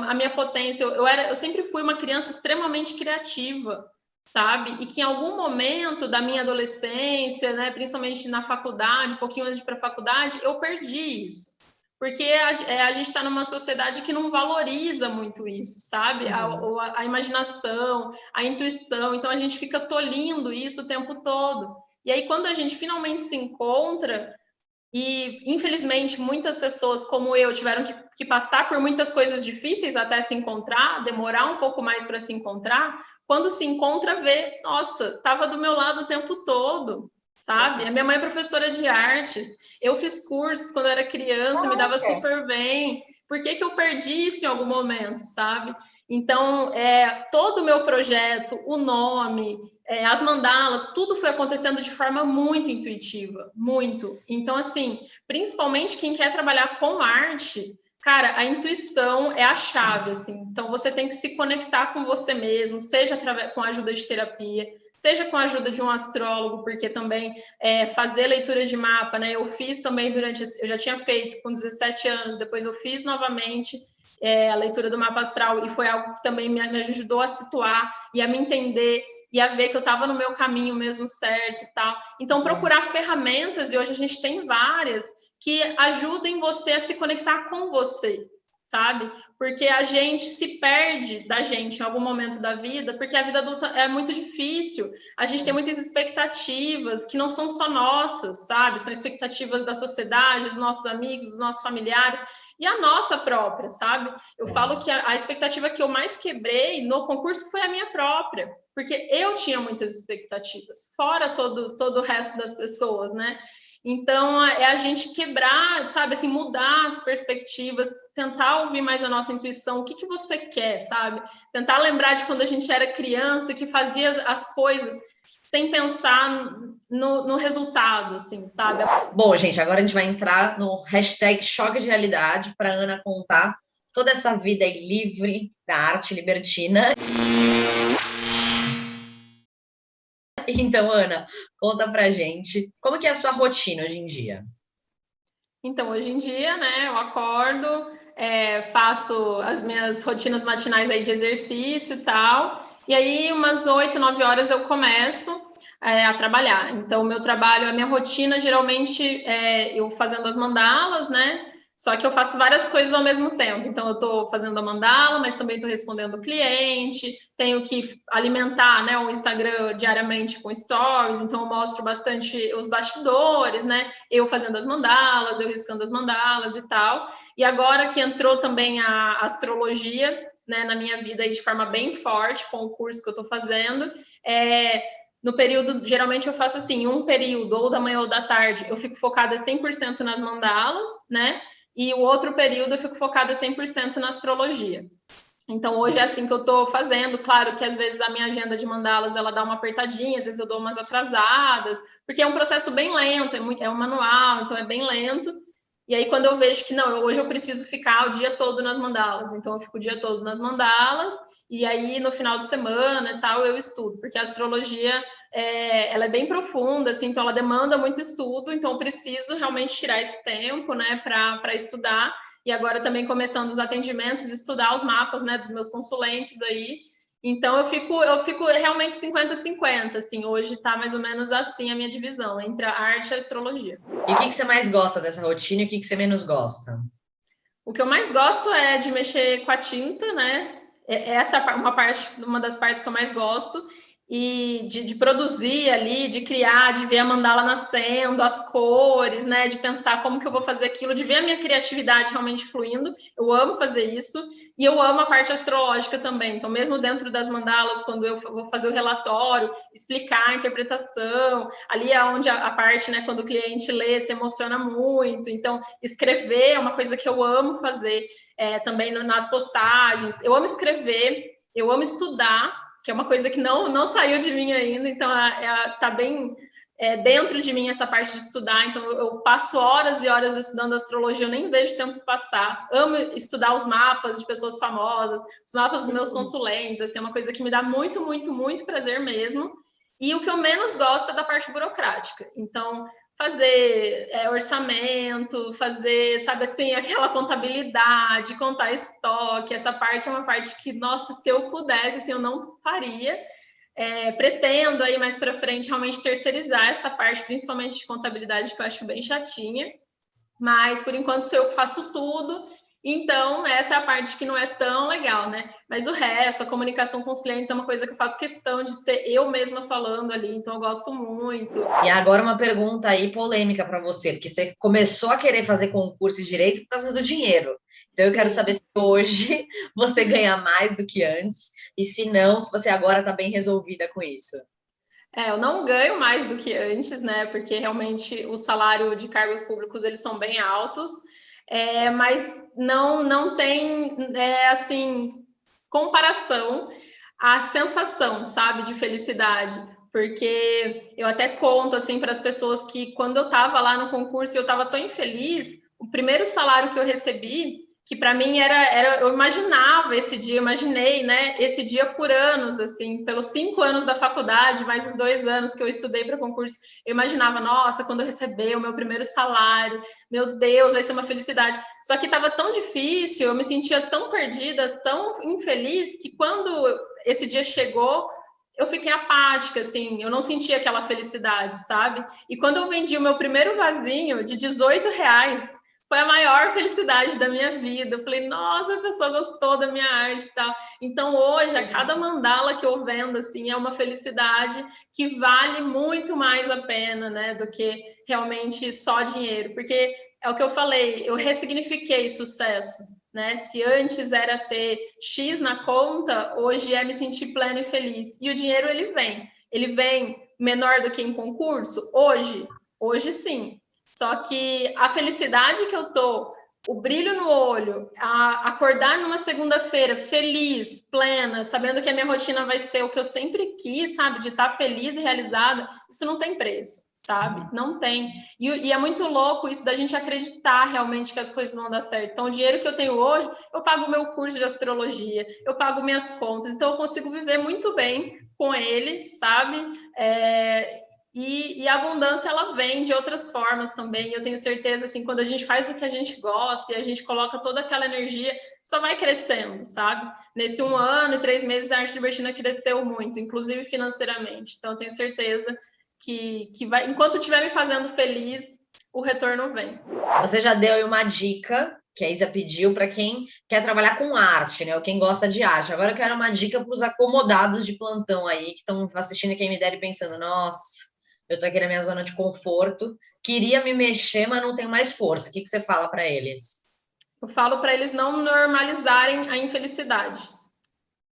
a minha potência. Eu sempre fui uma criança extremamente criativa, sabe? E que em algum momento da minha adolescência, né, principalmente na faculdade, um pouquinho antes de ir para a faculdade, eu perdi isso. Porque a gente está numa sociedade que não valoriza muito isso, sabe? A imaginação, a intuição. Então, a gente fica tolhindo isso o tempo todo. E aí, quando a gente finalmente se encontra, e infelizmente muitas pessoas como eu tiveram que passar por muitas coisas difíceis até se encontrar, demorar um pouco mais para se encontrar, quando se encontra vê, nossa, estava do meu lado o tempo todo, sabe? A minha mãe é professora de artes, eu fiz cursos quando eu era criança, me dava super bem, por que eu perdi isso em algum momento, sabe? Então, todo o meu projeto, o nome, as mandalas, tudo foi acontecendo de forma muito intuitiva, muito. Então, assim, principalmente quem quer trabalhar com arte, cara, a intuição é a chave, assim. Então, você tem que se conectar com você mesmo, seja com a ajuda de terapia, seja com a ajuda de um astrólogo, porque também fazer leitura de mapa, né? Eu fiz também eu já tinha feito com 17 anos, depois eu fiz novamente a leitura do mapa astral, e foi algo que também me ajudou a situar e a me entender e a ver que eu estava no meu caminho mesmo certo e tal. Então, procurar ferramentas, e hoje a gente tem várias, que ajudem você a se conectar com você, sabe? Porque a gente se perde da gente em algum momento da vida, porque a vida adulta é muito difícil. A gente tem muitas expectativas que não são só nossas, sabe? São expectativas da sociedade, dos nossos amigos, dos nossos familiares, e a nossa própria, sabe? Eu falo que a expectativa que eu mais quebrei no concurso foi a minha própria, porque eu tinha muitas expectativas, fora todo o resto das pessoas, né? Então, é a gente quebrar, sabe, assim, mudar as perspectivas, tentar ouvir mais a nossa intuição, o que você quer, sabe? Tentar lembrar de quando a gente era criança, que fazia as coisas sem pensar no resultado, assim, sabe? Bom, gente, agora a gente vai entrar no hashtag choque de realidade para Ana contar toda essa vida aí livre da arte libertina. Então, Ana, conta pra gente como que é a sua rotina hoje em dia? Então, hoje em dia, né, eu acordo, faço as minhas rotinas matinais aí de exercício e tal, e aí umas 8, 9 horas eu começo a trabalhar. Então, o meu trabalho, a minha rotina, geralmente, eu fazendo as mandalas, né, só que eu faço várias coisas ao mesmo tempo. Então, eu estou fazendo a mandala, mas também estou respondendo o cliente, tenho que alimentar, né, o Instagram diariamente com stories, então eu mostro bastante os bastidores, né, eu fazendo as mandalas, eu riscando as mandalas e tal. E agora que entrou também a astrologia, né, na minha vida aí de forma bem forte, com o curso que eu estou fazendo, no período, geralmente eu faço assim, um período, ou da manhã ou da tarde, eu fico focada 100% nas mandalas, né? E o outro período eu fico focada 100% na astrologia. Então, hoje é assim que eu estou fazendo. Claro que às vezes a minha agenda de mandalas ela dá uma apertadinha, às vezes eu dou umas atrasadas, porque é um processo bem lento, é um manual, então é bem lento. E aí, quando eu vejo que não, hoje eu preciso ficar o dia todo nas mandalas, então eu fico o dia todo nas mandalas, e aí no final de semana e tal eu estudo, porque a astrologia ela é bem profunda, assim, então ela demanda muito estudo, então eu preciso realmente tirar esse tempo, né, para estudar. E agora também começando os atendimentos, estudar os mapas, né, dos meus consulentes aí. Então eu fico realmente 50-50, assim, hoje está mais ou menos assim a minha divisão entre a arte e a astrologia. E o que você mais gosta dessa rotina e o que você menos gosta? O que eu mais gosto é de mexer com a tinta, né? Essa é uma das partes que eu mais gosto. E de produzir ali, de criar, de ver a mandala nascendo, as cores, né? De pensar como que eu vou fazer aquilo, de ver a minha criatividade realmente fluindo. Eu amo fazer isso. E eu amo a parte astrológica também. Então, mesmo dentro das mandalas, quando eu vou fazer o relatório, explicar a interpretação, ali é onde a parte, né, quando o cliente lê, se emociona muito. Então, escrever é uma coisa que eu amo fazer, também nas postagens. Eu amo escrever, eu amo estudar, que é uma coisa que não saiu de mim ainda, então tá bem dentro de mim essa parte de estudar, então eu passo horas e horas estudando astrologia, eu nem vejo tempo passar. Amo estudar os mapas de pessoas famosas, os mapas dos meus consulentes, assim, é uma coisa que me dá muito, muito, muito prazer mesmo. E o que eu menos gosto é da parte burocrática. Então, fazer orçamento, fazer, sabe assim, aquela contabilidade, contar estoque, essa parte é uma parte que, nossa, se eu pudesse, assim, eu não faria. Pretendo aí mais para frente realmente terceirizar essa parte, principalmente de contabilidade, que eu acho bem chatinha, mas por enquanto sou eu que faço tudo, então essa é a parte que não é tão legal, né? Mas o resto, a comunicação com os clientes é uma coisa que eu faço questão de ser eu mesma falando ali, então eu gosto muito. E agora uma pergunta aí polêmica para você, porque você começou a querer fazer concurso de direito por causa do dinheiro. Então eu quero saber se hoje você ganha mais do que antes, e se não, se você agora está bem resolvida com isso. Eu não ganho mais do que antes, né? Porque realmente o salário de cargos públicos eles são bem altos, mas não tem assim comparação à sensação, sabe, de felicidade. Porque eu até conto assim para as pessoas que quando eu estava lá no concurso eu estava tão infeliz, o primeiro salário que eu recebi, que para mim era eu imaginava esse dia, imaginei, né, esse dia por anos, assim, pelos 5 anos da faculdade, mais os 2 anos que eu estudei para concurso, eu imaginava, nossa, quando eu receber o meu primeiro salário, meu Deus, vai ser uma felicidade. Só que estava tão difícil, eu me sentia tão perdida, tão infeliz, que quando esse dia chegou, eu fiquei apática, assim, eu não sentia aquela felicidade, sabe? E quando eu vendi o meu primeiro vasinho de R$18, foi a maior felicidade da minha vida. Eu falei, nossa, a pessoa gostou da minha arte e tal. Então, hoje, a cada mandala que eu vendo, assim, é uma felicidade que vale muito mais a pena, né, do que realmente só dinheiro. Porque é o que eu falei, eu ressignifiquei sucesso, né? Se antes era ter X na conta, hoje é me sentir pleno e feliz. E o dinheiro, ele vem menor do que em concurso? Hoje sim. Só que a felicidade que eu tô o brilho no olho, acordar numa segunda-feira feliz, plena, sabendo que a minha rotina vai ser o que eu sempre quis, sabe? De estar feliz e realizada, isso não tem preço, sabe? Não tem. E é muito louco isso da gente acreditar realmente que as coisas vão dar certo. Então, o dinheiro que eu tenho hoje, eu pago o meu curso de astrologia, eu pago minhas contas, então eu consigo viver muito bem com ele, sabe? E a abundância, ela vem de outras formas também. Eu tenho certeza, assim, quando a gente faz o que a gente gosta e a gente coloca toda aquela energia, só vai crescendo, sabe? Nesse 1 ano e 3 meses, a Arte Libertina cresceu muito, inclusive financeiramente. Então, eu tenho certeza que vai, enquanto estiver me fazendo feliz, o retorno vem. Você já deu aí uma dica que a Isa pediu para quem quer trabalhar com arte, né? Ou quem gosta de arte. Agora eu quero uma dica para os acomodados de plantão aí, que estão assistindo Quem Me Dera e pensando, nossa, eu tô aqui na minha zona de conforto, queria me mexer, mas não tenho mais força. O que você fala para eles? Eu falo para eles não normalizarem a infelicidade.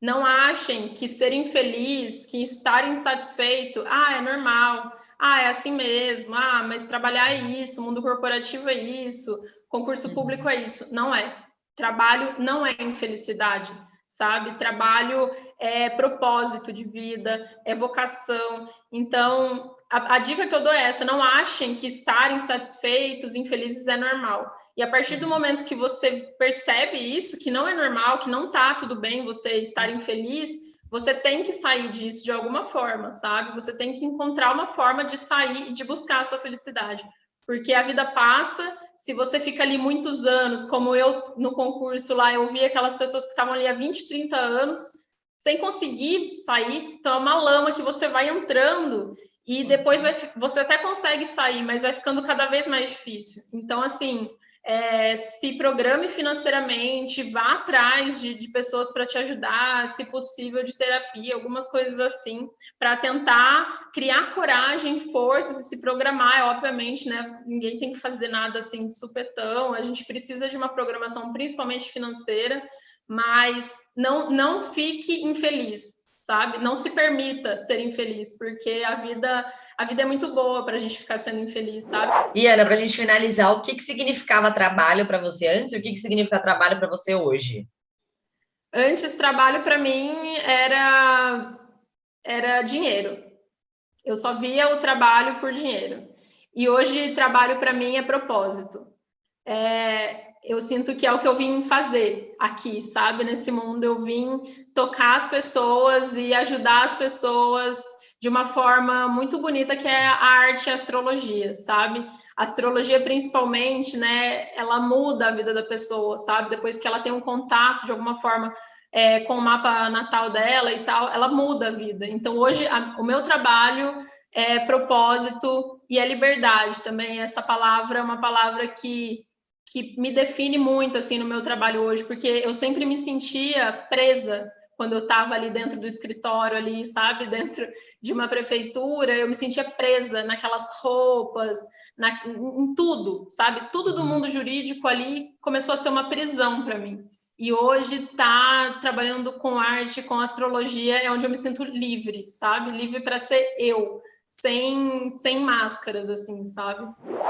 Não achem que ser infeliz, que estar insatisfeito, é normal, é assim mesmo, mas trabalhar é isso, mundo corporativo é isso, concurso público é isso. Não é. Trabalho não é infelicidade, sabe? Trabalho é propósito de vida, é vocação. Então, a dica que eu dou é essa: não achem que estar insatisfeitos, infelizes é normal. E a partir do momento que você percebe isso, que não é normal, que não tá tudo bem você estar infeliz, você tem que sair disso de alguma forma, sabe? Você tem que encontrar uma forma de sair e de buscar a sua felicidade. Porque a vida passa, se você fica ali muitos anos, como eu no concurso lá, eu vi aquelas pessoas que estavam ali há 20, 30 anos, sem conseguir sair, então é uma lama que você vai entrando e depois você até consegue sair, mas vai ficando cada vez mais difícil. Então, assim, se programe financeiramente, vá atrás de pessoas para te ajudar, se possível de terapia, algumas coisas assim, para tentar criar coragem, forças e se programar. Obviamente, né? Ninguém tem que fazer nada assim de supetão, a gente precisa de uma programação, principalmente financeira, mas não fique infeliz, sabe? Não se permita ser infeliz, porque a vida é muito boa para a gente ficar sendo infeliz, sabe? E Ana, para a gente finalizar, o que significava trabalho para você antes e o que significa trabalho para você hoje? Antes, trabalho para mim era dinheiro. Eu só via o trabalho por dinheiro. E hoje, trabalho para mim é propósito. Eu sinto que é o que eu vim fazer aqui, sabe? Nesse mundo, eu vim tocar as pessoas e ajudar as pessoas de uma forma muito bonita, que é a arte e a astrologia, sabe? A astrologia, principalmente, né? Ela muda a vida da pessoa, sabe? Depois que ela tem um contato, de alguma forma, com o mapa natal dela e tal, ela muda a vida. Então, hoje, o meu trabalho é propósito e é liberdade também. Essa palavra é uma palavra que me define muito, assim, no meu trabalho hoje, porque eu sempre me sentia presa quando eu estava ali dentro do escritório, ali, sabe, dentro de uma prefeitura, eu me sentia presa naquelas roupas, em tudo, sabe, tudo do mundo jurídico ali começou a ser uma prisão para mim. E hoje tá trabalhando com arte, com astrologia, é onde eu me sinto livre, sabe, livre para ser eu, sem máscaras, assim, sabe?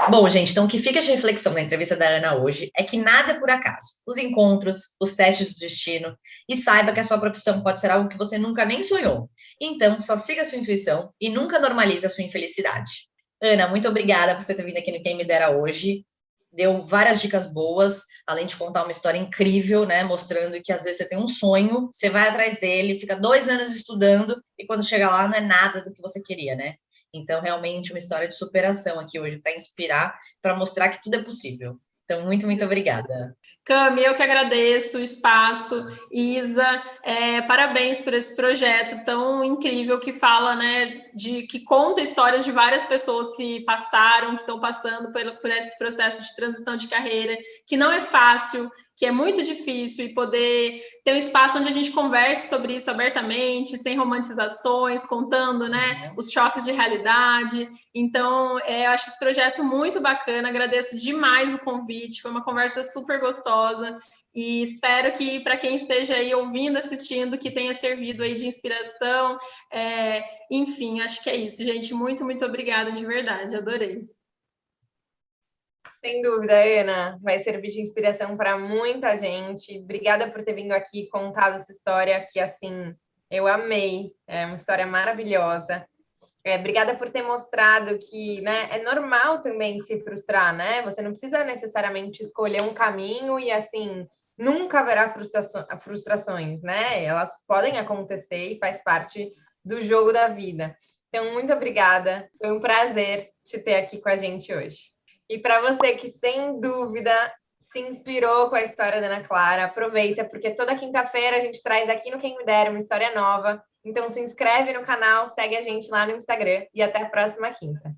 Bom, gente, então o que fica de reflexão na entrevista da Ana hoje é que nada é por acaso. Os encontros, os testes do destino, e saiba que a sua profissão pode ser algo que você nunca nem sonhou. Então, só siga a sua intuição e nunca normalize a sua infelicidade. Ana, muito obrigada por você ter vindo aqui no Quem Me Dera hoje. Deu várias dicas boas, além de contar uma história incrível, né? Mostrando que às vezes você tem um sonho, você vai atrás dele, fica 2 anos estudando, e quando chega lá não é nada do que você queria, né? Então, realmente, uma história de superação aqui hoje para inspirar, para mostrar que tudo é possível. Então, muito, muito obrigada. Cami, eu que agradeço o espaço. Isa, parabéns por esse projeto tão incrível que fala, né, que conta histórias de várias pessoas que passaram, que estão passando por esse processo de transição de carreira, que não é fácil, que é muito difícil, e poder ter um espaço onde a gente converse sobre isso abertamente, sem romantizações, contando, né, os choques de realidade. Então, eu acho esse projeto muito bacana, agradeço demais o convite, foi uma conversa super gostosa, e espero que, para quem esteja aí ouvindo, assistindo, que tenha servido aí de inspiração. Enfim, acho que é isso, gente. Muito, muito obrigada de verdade, adorei. Sem dúvida, Ana, vai servir de inspiração para muita gente. Obrigada por ter vindo aqui e contado essa história que, assim, eu amei. É uma história maravilhosa. Obrigada por ter mostrado que, né, é normal também se frustrar, né? Você não precisa necessariamente escolher um caminho e, assim, nunca haverá frustrações, né? Elas podem acontecer e faz parte do jogo da vida. Então, muito obrigada. Foi um prazer te ter aqui com a gente hoje. E para você que, sem dúvida, se inspirou com a história da Ana Clara, aproveita, porque toda quinta-feira a gente traz aqui no Quem Me Dera uma história nova. Então, se inscreve no canal, segue a gente lá no Instagram e até a próxima quinta.